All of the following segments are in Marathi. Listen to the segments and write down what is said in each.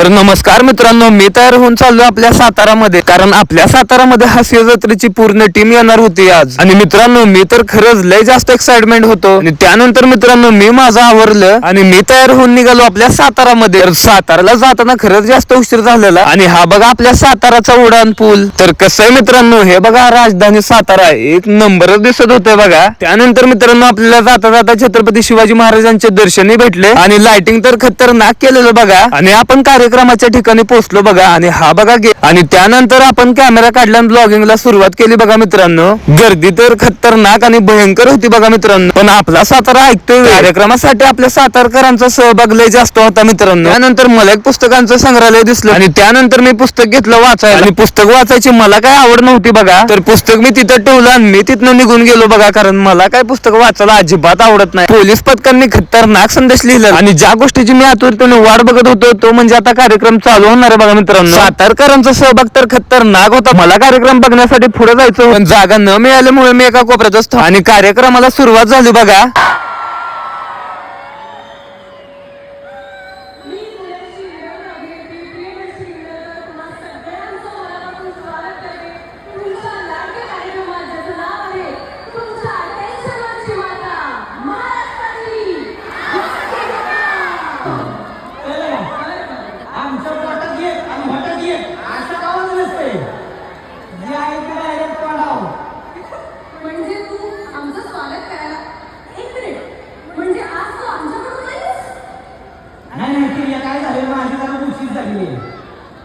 तर नमस्कार मित्रांनो, मी तयार होऊन चाललो आपल्या सातारामध्ये, कारण आपल्या सातारामध्ये हास्य जत्रेची पूर्ण टीम येणार होती आज. आणि मित्रांनो, मी तर खरंच लय जास्त एक्साइटमेंट होतो. आणि त्यानंतर मित्रांनो, मी माझं आवरलं आणि मी तयार होऊन निघालो आपल्या सातारामध्ये. तर साताराला जाताना खरंच जास्त उशीर झालेला. आणि हा बघा आपल्या साताराचा उडान पूल. तर कसं आहे मित्रांनो, हे बघा राजधानी सातारा एक नंबरच दिसत होते बघा. त्यानंतर मित्रांनो, आपल्याला जाता जाता छत्रपती शिवाजी महाराजांचे दर्शनही भेटले आणि लाइटिंग तर खतरनाक केलेलं बघा. आणि आपण कार्यक्रमाच्या ठिकाणी पोहोचलो बघा. आणि हा बघा आणि त्यानंतर आपण कॅमेरा काढला आणि ब्लॉगिंगला सुरुवात केली बघा मित्रांनो. गर्दी तर खतरनाक आणि भयंकर होती बघा मित्रांनो. पण आपला सातारा ऐकतोय. कार्यक्रमासाठी आपल्या सातारकरांचा सहभाग लय जास्त होता मित्रांनो. त्यानंतर मला एक पुस्तकांचं संग्रहालय दिसलं आणि त्यानंतर मी पुस्तक घेतलं वाचायला. आणि पुस्तक वाचायची मला काय आवड नव्हती बघा. तर पुस्तक मी तिथं ठेवलं आणि मी तिथनं निघून गेलो बघा. कारण मला काय पुस्तक वाचायला अजिबात आवडत नाही. पोलीस पथकांनी खतरनाक संदेश लिहिला आणि ज्या गोष्टीची मी आतुरतेने वाट बघत होतो तो म्हणजे आता कार्यक्रम चालू होणार आहे बघा मित्रांनो. सातारकरांचा सहभाग तर खतरनाक होता. मला कार्यक्रम बघण्यासाठी पुढे जायचं, पण जागा न मिळाल्यामुळे मी एका कोपऱ्यात असतो आणि कार्यक्रमाला सुरुवात झाली बघा.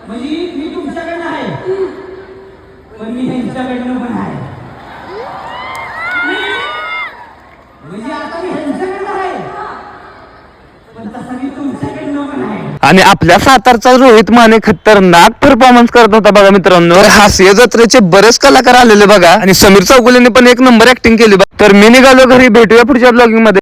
म्हणजे मी तुमच्याकडनं आहे पण मी ह्यांच्याकडनं पण आहे. म्हणजे आता मी ह्यांच्याकडनं आहे पण तसं मी तुमच्याकडनं पण आहे. आणि आपल्या सातारचा रोहित माने खतरनाक परफॉर्मन्स करत होता बघा मित्रांनो. हास्य जत्रेचे बरेच कलाकार आलेले बघा आणि समीर चौगुलेने पण एक नंबर ऍक्टिंग केली बघा. तर मी निघालो घरी. भेटूया पुढच्या ब्लॉगिंग मध्ये.